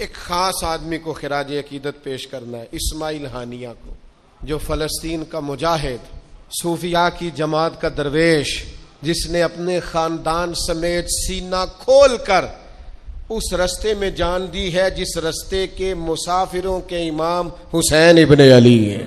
ایک خاص آدمی کو خراج عقیدت پیش کرنا ہے، اسماعیل ہانیہ کو، جو فلسطین کا مجاہد، صوفیاء کی جماعت کا درویش، جس نے اپنے خاندان سمیت سینہ کھول کر اس رستے میں جان دی ہے جس رستے کے مسافروں کے امام حسین ابن علی ہیں۔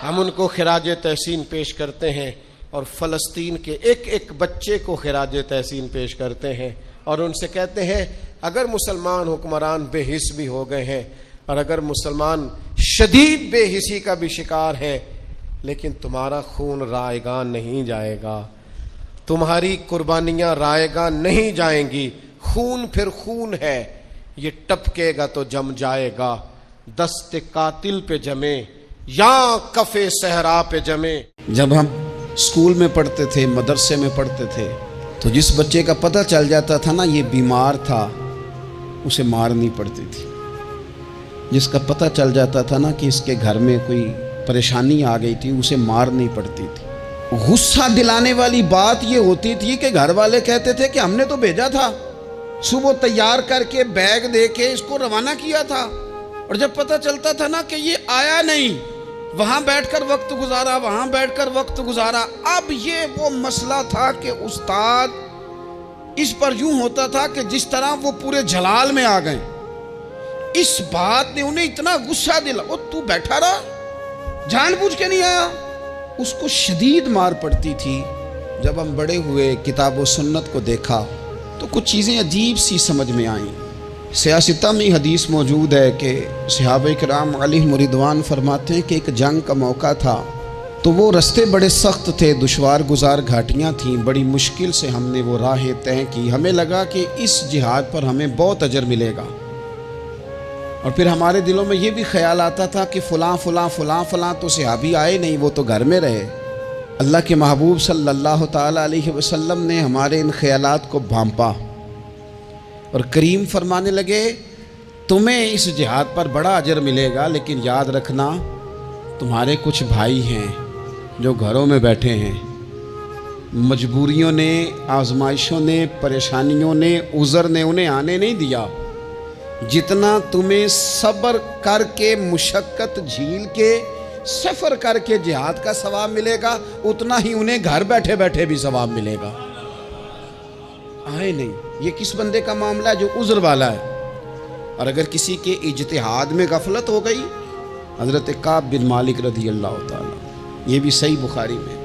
ہم ان کو خراج تحسین پیش کرتے ہیں اور فلسطین کے ایک ایک بچے کو خراج تحسین پیش کرتے ہیں اور ان سے کہتے ہیں اگر مسلمان حکمران بے حس بھی ہو گئے ہیں اور اگر مسلمان شدید بے حسی کا بھی شکار ہے، لیکن تمہارا خون رائے گاں نہیں جائے گا، تمہاری قربانیاں رائے گاں نہیں جائیں گی، خون پھر خون ہے، یہ ٹپکے گا تو جم جائے گا، دست قاتل پہ جمے یا کف صحرا پہ جمے۔ جب ہم اسکول میں پڑھتے تھے، مدرسے میں پڑھتے تھے، تو جس بچے کا پتہ چل جاتا تھا نا یہ بیمار تھا، اسے مارنی پڑتی تھی۔ جس کا پتہ چل جاتا تھا نا کہ اس کے گھر میں کوئی پریشانی آ گئی تھی، اسے مارنی پڑتی تھی۔ غصہ دلانے والی بات یہ ہوتی تھی کہ گھر والے کہتے تھے کہ ہم نے تو بھیجا تھا، صبح تیار کر کے بیگ دے کے اس کو روانہ کیا تھا، اور جب پتہ چلتا تھا نا کہ یہ آیا نہیں، وہاں بیٹھ کر وقت گزارا، وہاں بیٹھ کر وقت گزارا۔ اب یہ وہ مسئلہ تھا کہ استاد اس پر یوں ہوتا تھا کہ جس طرح وہ پورے جلال میں آ گئے۔ اس بات نے انہیں اتنا غصہ دلا، وہ تو بیٹھا رہا، جان بوجھ کے نہیں آیا۔ اس کو شدید مار پڑتی تھی۔ جب ہم بڑے ہوئے، کتاب و سنت کو دیکھا تو کچھ چیزیں عجیب سی سمجھ میں آئیں۔ سیاستہ میں حدیث موجود ہے کہ صحابہ کرام علیہم رضوان فرماتے ہیں کہ ایک جنگ کا موقع تھا تو وہ رستے بڑے سخت تھے، دشوار گزار گھاٹیاں تھیں، بڑی مشکل سے ہم نے وہ راہیں طے کی۔ ہمیں لگا کہ اس جہاد پر ہمیں بہت اجر ملے گا، اور پھر ہمارے دلوں میں یہ بھی خیال آتا تھا کہ فلاں فلاں فلاں فلاں تو صحابی آئے نہیں، وہ تو گھر میں رہے۔ اللہ کے محبوب صلی اللہ تعالیٰ علیہ وسلم نے ہمارے ان خیالات کو بھانپا اور کریم فرمانے لگے تمہیں اس جہاد پر بڑا اجر ملے گا، لیکن یاد رکھنا تمہارے کچھ بھائی ہیں جو گھروں میں بیٹھے ہیں، مجبوریوں نے، آزمائشوں نے، پریشانیوں نے، عذر نے انہیں آنے نہیں دیا۔ جتنا تمہیں صبر کر کے، مشقت جھیل کے، سفر کر کے جہاد کا ثواب ملے گا، اتنا ہی انہیں گھر بیٹھے بیٹھے بھی ثواب ملے گا۔ آئے نہیں۔ یہ کس بندے کا معاملہ ہے جو عذر والا ہے؟ اور اگر کسی کے اجتہاد میں غفلت ہو گئی، حضرت کعب بن مالک رضی اللہ تعالیٰ، یہ بھی صحیح بخاری میں،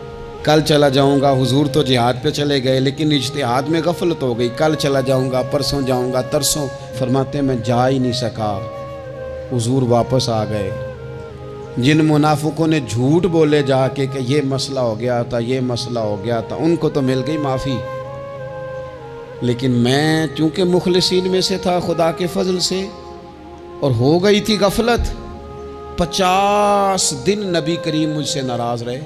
کل چلا جاؤں گا، حضور تو جہاد پہ چلے گئے لیکن اجتہاد میں غفلت ہو گئی، کل چلا جاؤں گا، پرسوں جاؤں گا، ترسوں، فرماتے میں جا ہی نہیں سکا، حضور واپس آ گئے۔ جن منافقوں نے جھوٹ بولے جا کے کہ یہ مسئلہ ہو گیا تھا، یہ مسئلہ ہو گیا تھا، ان کو تو مل گئی معافی، لیکن میں چونکہ مخلصین میں سے تھا خدا کے فضل سے، اور ہو گئی تھی غفلت، 50 دن نبی کریم مجھ سے ناراض رہے۔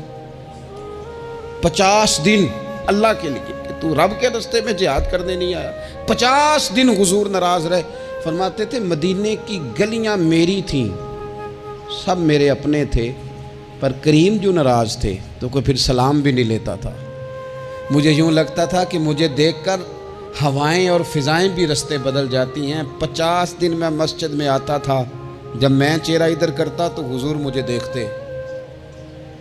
50 دن اللہ کے لیے کہ تو رب کے رستے میں جہاد کرنے نہیں آیا، 50 دن حضور ناراض رہے۔ فرماتے تھے مدینے کی گلیاں میری تھیں، سب میرے اپنے تھے، پر کریم جو ناراض تھے تو کوئی پھر سلام بھی نہیں لیتا تھا۔ مجھے یوں لگتا تھا کہ مجھے دیکھ کر ہوائیں اور فضائیں بھی رستے بدل جاتی ہیں۔ 50 دن میں مسجد میں آتا تھا، جب میں چہرہ ادھر کرتا تو حضور مجھے دیکھتے،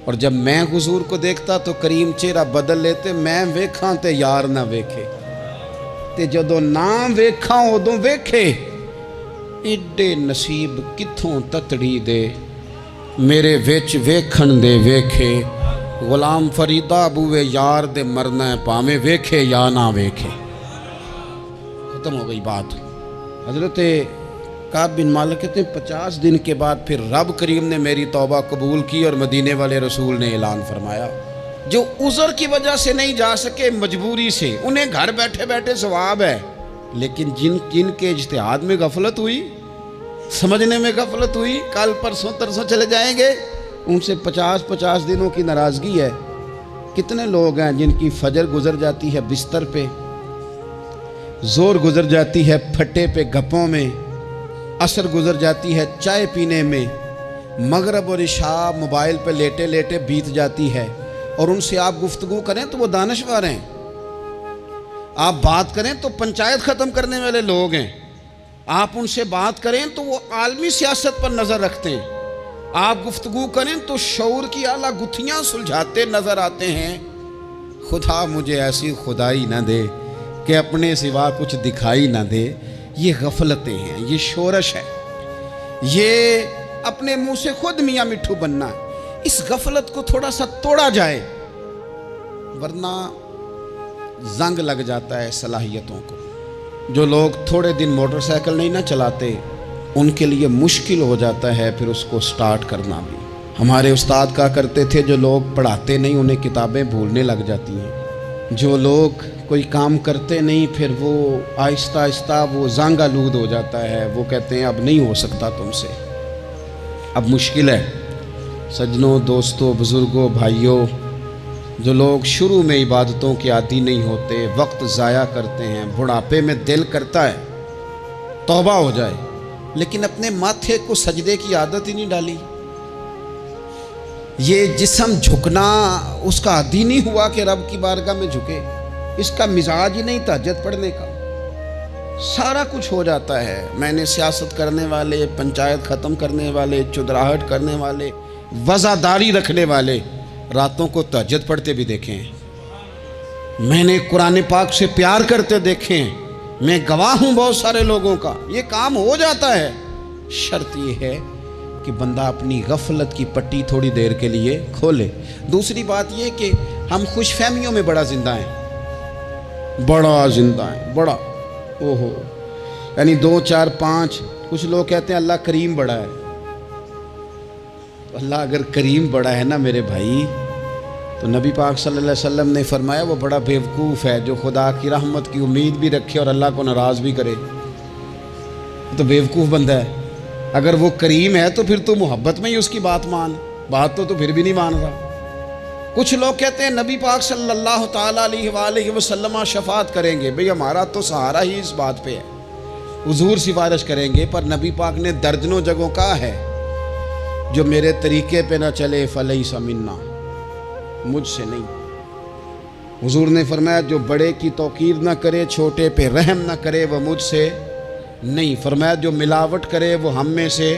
اور جب میں حضور کو دیکھتا تو کریم چہرہ بدل لیتے، میں ویکھاں تے یار نہ ویکھے، تے جدوں نہ ویکھاں ادوں ویکھے، ایڈے نصیب کتھوں تتڑی دے میرے وچ ویکھن دے ویکھے، غلام فریدہ بوئے یار دے مرنا ہے پاویں ویکھے یا نہ ویکھے۔ ختم ہو گئی بات۔ حضرت کعب بن مالک کہتے ہیں 50 دن کے بعد پھر رب کریم نے میری توبہ قبول کی اور مدینے والے رسول نے اعلان فرمایا جو عذر کی وجہ سے نہیں جا سکے، مجبوری سے، انہیں گھر بیٹھے بیٹھے ثواب ہے، لیکن جن کے اجتہاد میں غفلت ہوئی، سمجھنے میں غفلت ہوئی، کل پرسوں ترسوں چلے جائیں گے، ان سے 50 دنوں کی ناراضگی ہے۔ کتنے لوگ ہیں جن کی فجر گزر جاتی ہے بستر پہ، زور گزر جاتی ہے پھٹے پہ گپوں میں، عصر گزر جاتی ہے چائے پینے میں، مغرب اور عشاء موبائل پہ لیٹے لیٹے بیت جاتی ہے، اور ان سے آپ گفتگو کریں تو وہ دانشور ہیں، آپ بات کریں تو پنچایت ختم کرنے والے لوگ ہیں، آپ ان سے بات کریں تو وہ عالمی سیاست پر نظر رکھتے ہیں، آپ گفتگو کریں تو شعور کی اعلیٰ گتھیاں سلجھاتے نظر آتے ہیں۔ خدا مجھے ایسی خدائی نہ دے کہ اپنے سوا کچھ دکھائی نہ دے۔ یہ غفلتیں ہیں، یہ شورش ہے، یہ اپنے منہ سے خود میاں مٹھو بننا ہے۔ اس غفلت کو تھوڑا سا توڑا جائے، ورنہ زنگ لگ جاتا ہے صلاحیتوں کو۔ جو لوگ تھوڑے دن موٹر سائیکل نہیں نہ چلاتے، ان کے لیے مشکل ہو جاتا ہے پھر اس کو سٹارٹ کرنا بھی۔ ہمارے استاد کہا کرتے تھے جو لوگ پڑھاتے نہیں انہیں کتابیں بھولنے لگ جاتی ہیں، جو لوگ کوئی کام کرتے نہیں پھر وہ آہستہ آہستہ وہ زنگ آلود ہو جاتا ہے، وہ کہتے ہیں اب نہیں ہو سکتا تم سے، اب مشکل ہے۔ سجنوں، دوستوں، بزرگوں، بھائیوں، جو لوگ شروع میں عبادتوں کے عادی نہیں ہوتے، وقت ضائع کرتے ہیں، بڑھاپے میں دل کرتا ہے توبہ ہو جائے، لیکن اپنے ماتھے کو سجدے کی عادت ہی نہیں ڈالی۔ یہ جسم جھکنا اس کا عادی نہیں ہوا کہ رب کی بارگاہ میں جھکے، اس کا مزاج ہی نہیں تہجد پڑھنے کا۔ سارا کچھ ہو جاتا ہے۔ میں نے سیاست کرنے والے، پنچایت ختم کرنے والے، چودراہٹ کرنے والے، وزاداری رکھنے والے راتوں کو تہجد پڑھتے بھی دیکھے ہیں۔ میں نے قرآن پاک سے پیار کرتے دیکھے ہیں، میں گواہ ہوں بہت سارے لوگوں کا۔ یہ کام ہو جاتا ہے، شرط یہ ہے کہ بندہ اپنی غفلت کی پٹی تھوڑی دیر کے لیے کھولے۔ دوسری بات یہ کہ ہم خوش فہمیوں میں بڑا زندہ ہیں، بڑا زندہ ہیں، بڑا اوہو، یعنی 2 4 5۔ کچھ لوگ کہتے ہیں اللہ کریم بڑا ہے۔ اللہ اگر کریم بڑا ہے نا میرے بھائی، تو نبی پاک صلی اللہ علیہ وسلم نے فرمایا وہ بڑا بیوقوف ہے جو خدا کی رحمت کی امید بھی رکھے اور اللہ کو ناراض بھی کرے، تو بیوقوف بندہ ہے۔ اگر وہ کریم ہے تو پھر تو محبت میں ہی اس کی بات مان، بات تو پھر بھی نہیں مان رہا۔ کچھ لوگ کہتے ہیں نبی پاک صلی اللہ تعالیٰ علیہ وآلہ وسلم شفاعت کریں گے۔ بھئی ہمارا تو سہارا ہی اس بات پہ ہے، حضور سفارش کریں گے، پر نبی پاک نے درجنوں جگہوں کہا ہے جو میرے طریقے پہ نہ چلے فلیس منا، مجھ سے نہیں۔ حضور نے فرمایا جو بڑے کی توقیر نہ کرے، چھوٹے پہ رحم نہ کرے، وہ مجھ سے نہیں۔ فرمایا جو ملاوٹ کرے وہ ہم میں سے،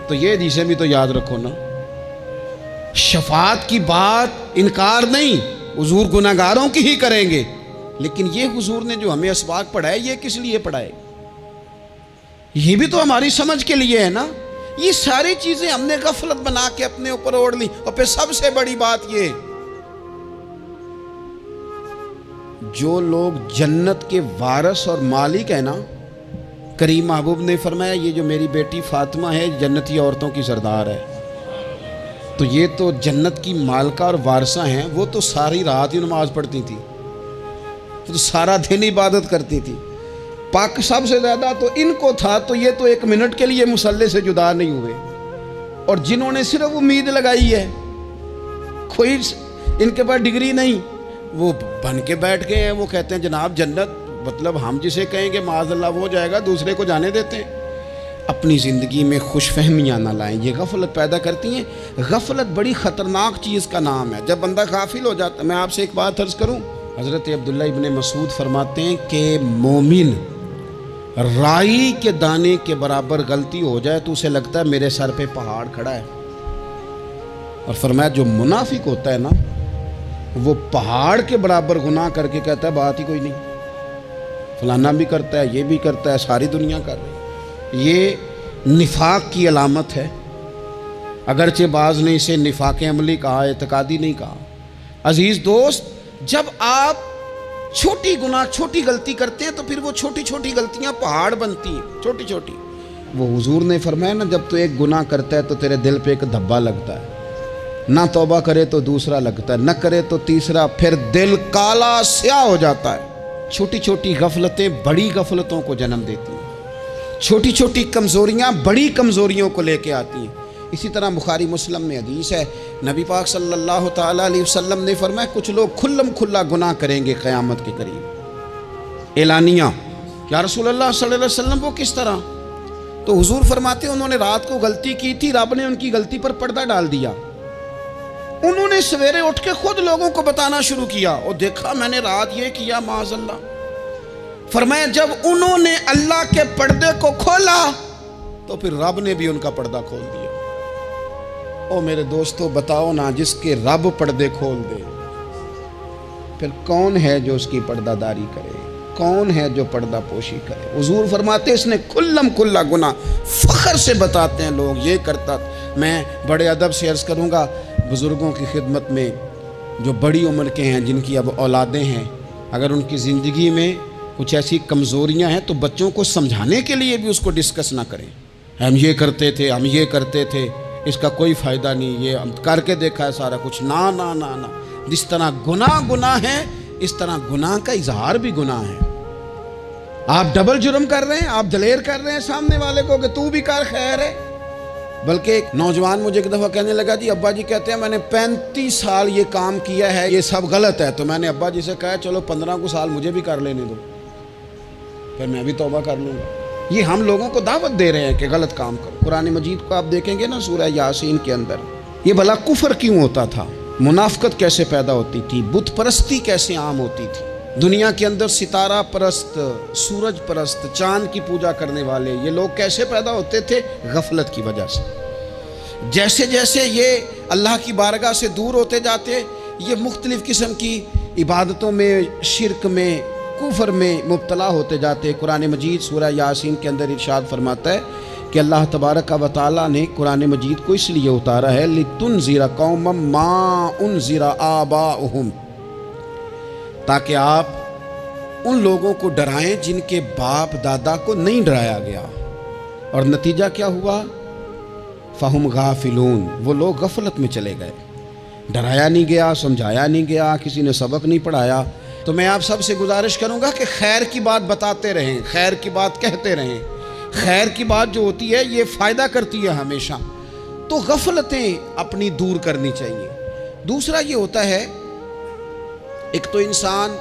تو یہ حدیثیں بھی تو یاد رکھو نا۔ شفاعت کی بات انکار نہیں، حضور گناہگاروں کی ہی کریں گے، لیکن یہ حضور نے جو ہمیں اسباق پڑھائے یہ کس لیے پڑھائے؟ یہ بھی تو ہماری سمجھ کے لیے ہے نا۔ یہ ساری چیزیں ہم نے غفلت بنا کے اپنے اوپر اوڑھ لی۔ اور پھر سب سے بڑی بات یہ، جو لوگ جنت کے وارث اور مالک ہیں نا، کریم محبوب نے فرمایا یہ جو میری بیٹی فاطمہ ہے جنتی عورتوں کی سردار ہے، تو یہ تو جنت کی مالکہ اور وارثہ ہیں۔ وہ تو ساری رات ہی نماز پڑھتی تھی، وہ تو سارا دن عبادت کرتی تھی۔ پاک سب سے زیادہ تو ان کو تھا، تو یہ تو 1 منٹ کے لیے مصلی سے جدا نہیں ہوئے۔ اور جنہوں نے صرف امید لگائی ہے، کوئی ان کے پاس ڈگری نہیں، وہ بن کے بیٹھ گئے ہیں۔ وہ کہتے ہیں جناب جنت، مطلب ہم جسے کہیں گے معاذ اللہ وہ ہو جائے گا، دوسرے کو جانے دیتے ہیں۔ اپنی زندگی میں خوش فہمیاں نہ لائیں، یہ غفلت پیدا کرتی ہیں۔ غفلت بڑی خطرناک چیز کا نام ہے۔ جب بندہ غافل ہو جاتا ہے، میں آپ سے ایک بات عرض کروں، حضرت عبداللہ ابن مسعود فرماتے ہیں کہ مومن رائی کے دانے کے برابر غلطی ہو جائے تو اسے لگتا ہے میرے سر پہ پہاڑ کھڑا ہے، اور فرمایا جو منافق ہوتا ہے نا، وہ پہاڑ کے برابر گناہ کر کے کہتا ہے بات ہی کوئی نہیں، فلانا بھی کرتا ہے، یہ بھی کرتا ہے، ساری دنیا کر رہی ہے۔ یہ نفاق کی علامت ہے، اگرچہ بعض نے اسے نفاق عملی کہا، اعتقادی نہیں کہا۔ عزیز دوست، جب آپ چھوٹی گناہ چھوٹی غلطی کرتے ہیں تو پھر وہ چھوٹی چھوٹی غلطیاں پہاڑ بنتی ہیں، چھوٹی چھوٹی۔ وہ حضور نے فرمایا نا، جب تو ایک گناہ کرتا ہے تو تیرے دل پہ ایک دھبا لگتا ہے، نہ توبہ کرے تو دوسرا لگتا ہے، نہ کرے تو تیسرا، پھر دل کالا سیاہ ہو جاتا ہے۔ چھوٹی چھوٹی غفلتیں بڑی غفلتوں کو جنم دیتی ہیں، چھوٹی چھوٹی کمزوریاں بڑی کمزوریوں کو لے کے آتی ہیں۔ اسی طرح بخاری مسلم میں حدیث ہے، نبی پاک صلی اللہ تعالیٰ علیہ وسلم نے فرمایا کچھ لوگ کھلم کھلا گناہ کریں گے قیامت کے قریب۔ اعلانیہ، یا رسول اللہ صلی اللہ علیہ وسلم وہ کس طرح؟ تو حضور فرماتے ہیں انہوں نے رات کو غلطی کی تھی، رب نے ان کی غلطی پر پردہ ڈال دیا، انہوں نے سویرے اٹھ کے خود لوگوں کو بتانا شروع کیا، اور دیکھا میں نے رات یہ کیا معاذ اللہ۔ فرمایا جب انہوں نے اللہ کے پردے کو کھولا تو پھر رب نے بھی ان کا پردہ کھول دیا۔ او میرے دوستو بتاؤ نا، جس کے رب پردے کھول دے پھر کون ہے جو اس کی پردہ داری کرے؟ کون ہے جو پردہ پوشی کرے؟ حضور فرماتے اس نے کلم کلا گناہ، فخر سے بتاتے ہیں لوگ یہ کرتا۔ میں بڑے ادب سے عرض کروں گا بزرگوں کی خدمت میں جو بڑی عمر کے ہیں، جن کی اب اولادیں ہیں، اگر ان کی زندگی میں کچھ ایسی کمزوریاں ہیں تو بچوں کو سمجھانے کے لیے بھی اس کو ڈسکس نہ کریں۔ ہم یہ کرتے تھے، ہم یہ کرتے تھے، اس کا کوئی فائدہ نہیں، یہ ہم کر کے دیکھا ہے سارا کچھ۔ نہ نہ نہ نہ، جس طرح گناہ ہے اس طرح گناہ کا اظہار بھی گناہ ہے۔ آپ ڈبل جرم کر رہے ہیں، آپ دلیر کر رہے ہیں سامنے والے کو کہ تو بھی کر، خیر ہے۔ بلکہ ایک نوجوان مجھے ایک دفعہ کہنے لگا جی ابا جی کہتے ہیں میں نے 35 سال یہ کام کیا ہے، یہ سب غلط ہے۔ تو میں نے ابا جی سے کہا چلو 15 سال مجھے بھی کر لینے دو، پھر میں بھی توبہ کر لوں گا۔ یہ ہم لوگوں کو دعوت دے رہے ہیں کہ غلط کام کرو۔ قرآن مجید کو آپ دیکھیں گے نا سورہ یاسین کے اندر، یہ بھلا کفر کیوں ہوتا تھا، منافقت کیسے پیدا ہوتی تھی، بت پرستی کیسے عام ہوتی تھی، دنیا کے اندر ستارہ پرست، سورج پرست، چاند کی پوجا کرنے والے یہ لوگ کیسے پیدا ہوتے تھے؟ غفلت کی وجہ سے۔ جیسے جیسے یہ اللہ کی بارگاہ سے دور ہوتے جاتے، یہ مختلف قسم کی عبادتوں میں، شرک میں، کفر میں مبتلا ہوتے جاتے۔ قرآن مجید سورہ یاسین کے اندر ارشاد فرماتا ہے کہ اللہ تبارک و تعالیٰ نے قرآن مجید کو اس لیے اتارا ہے لِتُنذِرَ قَوْمًا مَا أُنذِرَ آبَاؤُهُمْ، تاکہ آپ ان لوگوں کو ڈرائیں جن کے باپ دادا کو نہیں ڈرایا گیا۔ اور نتیجہ کیا ہوا؟ فَهُمْ غَافِلُونَ، وہ لوگ غفلت میں چلے گئے، ڈرایا نہیں گیا، سمجھایا نہیں گیا، کسی نے سبق نہیں پڑھایا۔ تو میں آپ سب سے گزارش کروں گا کہ خیر کی بات بتاتے رہیں، خیر کی بات کہتے رہیں۔ خیر کی بات جو ہوتی ہے یہ فائدہ کرتی ہے ہمیشہ، تو غفلتیں اپنی دور کرنی چاہیے۔ دوسرا یہ ہوتا ہے، ایک تو انسان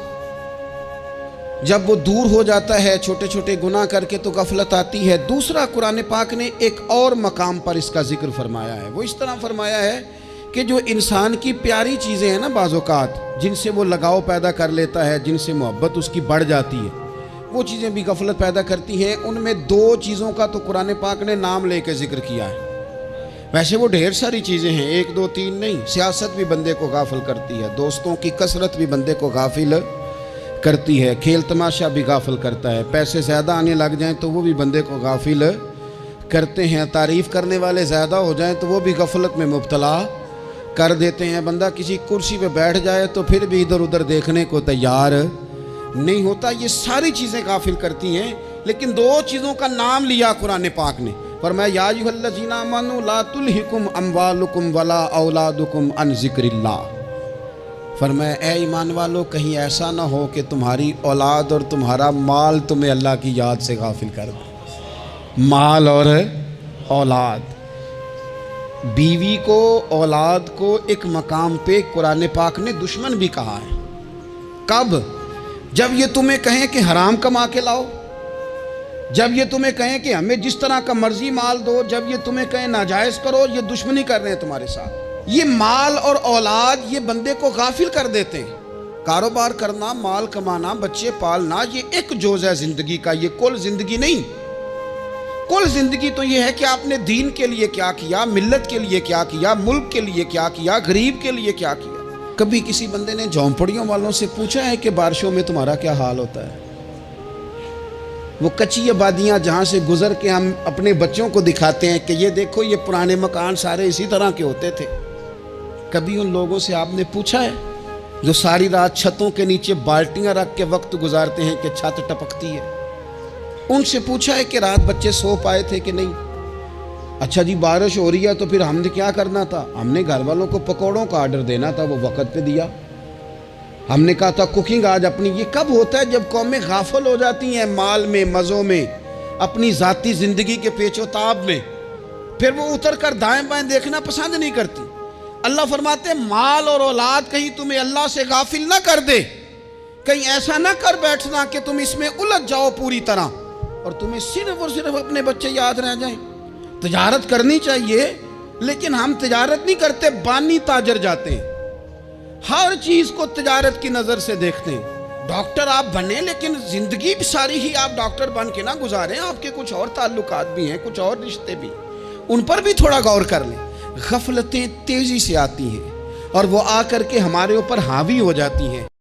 جب وہ دور ہو جاتا ہے چھوٹے چھوٹے گناہ کر کے تو غفلت آتی ہے۔ دوسرا قرآن پاک نے ایک اور مقام پر اس کا ذکر فرمایا ہے، وہ اس طرح فرمایا ہے کہ جو انسان کی پیاری چیزیں ہیں نا بعض اوقات، جن سے وہ لگاؤ پیدا کر لیتا ہے، جن سے محبت اس کی بڑھ جاتی ہے، وہ چیزیں بھی غفلت پیدا کرتی ہیں۔ ان میں 2 چیزوں کا تو قرآن پاک نے نام لے کے ذکر کیا ہے۔ ویسے وہ ڈھیر ساری چیزیں ہیں، 1 2 3 نہیں۔ سیاست بھی بندے کو غافل کرتی ہے، دوستوں کی کثرت بھی بندے کو غافل کرتی ہے، کھیل تماشا بھی غافل کرتا ہے، پیسے زیادہ آنے لگ جائیں تو وہ بھی بندے کو غافل کرتے ہیں، تعریف کرنے والے زیادہ ہو جائیں تو وہ بھی غفلت میں مبتلا کر دیتے ہیں۔ بندہ کسی کرسی پہ بیٹھ جائے تو پھر بھی ادھر ادھر دیکھنے کو تیار نہیں ہوتا۔ یہ ساری چیزیں غافل کرتی ہیں، لیکن 2 چیزوں کا نام لیا قرآن پاک نے، فرمایا یا ایھا الذین آمنوا لا تلھکم اموالکم ولا اولادکم عن ذکر اللہ۔ فرمایا اے ایمان والو، کہیں ایسا نہ ہو کہ تمہاری اولاد اور تمہارا مال تمہیں اللہ کی یاد سے غافل کر دے۔ مال اور اولاد، بیوی کو، اولاد کو ایک مقام پہ قرآن پاک نے دشمن بھی کہا ہے۔ کب؟ جب یہ تمہیں کہیں کہ حرام کما کے لاؤ، جب یہ تمہیں کہیں کہ ہمیں جس طرح کا مرضی مال دو، جب یہ تمہیں کہیں ناجائز کرو، یہ دشمنی کر رہے ہیں تمہارے ساتھ۔ یہ مال اور اولاد یہ بندے کو غافل کر دیتے ہیں۔ کاروبار کرنا، مال کمانا، بچے پالنا، یہ ایک جز ہے زندگی کا، یہ کل زندگی نہیں۔ کل زندگی تو یہ ہے کہ آپ نے دین کے لیے کیا کیا، ملت کے لیے کیا کیا، ملک کے لیے کیا کیا، غریب کے لیے کیا کیا۔ کبھی کسی بندے نے جھونپڑیوں والوں سے پوچھا ہے کہ بارشوں میں تمہارا کیا حال ہوتا ہے؟ وہ کچی آبادیاں جہاں سے گزر کے ہم اپنے بچوں کو دکھاتے ہیں کہ یہ دیکھو یہ پرانے مکان سارے اسی طرح کے ہوتے تھے، کبھی ان لوگوں سے آپ نے پوچھا ہے جو ساری رات چھتوں کے نیچے بالٹیاں رکھ کے وقت گزارتے ہیں کہ چھت ٹپکتی ہے؟ ان سے پوچھا ہے کہ رات بچے سو پائے تھے کہ نہیں؟ اچھا جی بارش ہو رہی ہے تو پھر ہم نے کیا کرنا تھا؟ ہم نے گھر والوں کو پکوڑوں کا آرڈر دینا تھا، وہ وقت پہ دیا۔ ہم نے کہا تھا کوکنگ آج اپنی۔ یہ کب ہوتا ہے؟ جب قومیں غافل ہو جاتی ہیں مال میں، مزوں میں، اپنی ذاتی زندگی کے پیچ و تاب میں، پھر وہ اتر کر دائیں بائیں دیکھنا پسند نہیں کرتی۔ اللہ فرماتے ہیں مال اور اولاد کہیں تمہیں اللہ سے غافل نہ کر دے، کہیں ایسا نہ کر بیٹھنا کہ تم اس میں الجھ جاؤ پوری طرح اور تمہیں صرف اور صرف اپنے بچے یاد رہ جائیں۔ تجارت کرنی چاہیے، لیکن ہم تجارت نہیں کرتے، بانی تاجر جاتے ہیں، ہر چیز کو تجارت کی نظر سے دیکھتے ہیں۔ ڈاکٹر آپ بنے لیکن زندگی ساری ہی آپ ڈاکٹر بن کے نہ گزاریں، آپ کے کچھ اور تعلقات بھی ہیں، کچھ اور رشتے بھی، ان پر بھی تھوڑا غور کر لیں۔ غفلتیں تیزی سے آتی ہیں اور وہ آ کر کے ہمارے اوپر حاوی ہو جاتی ہیں۔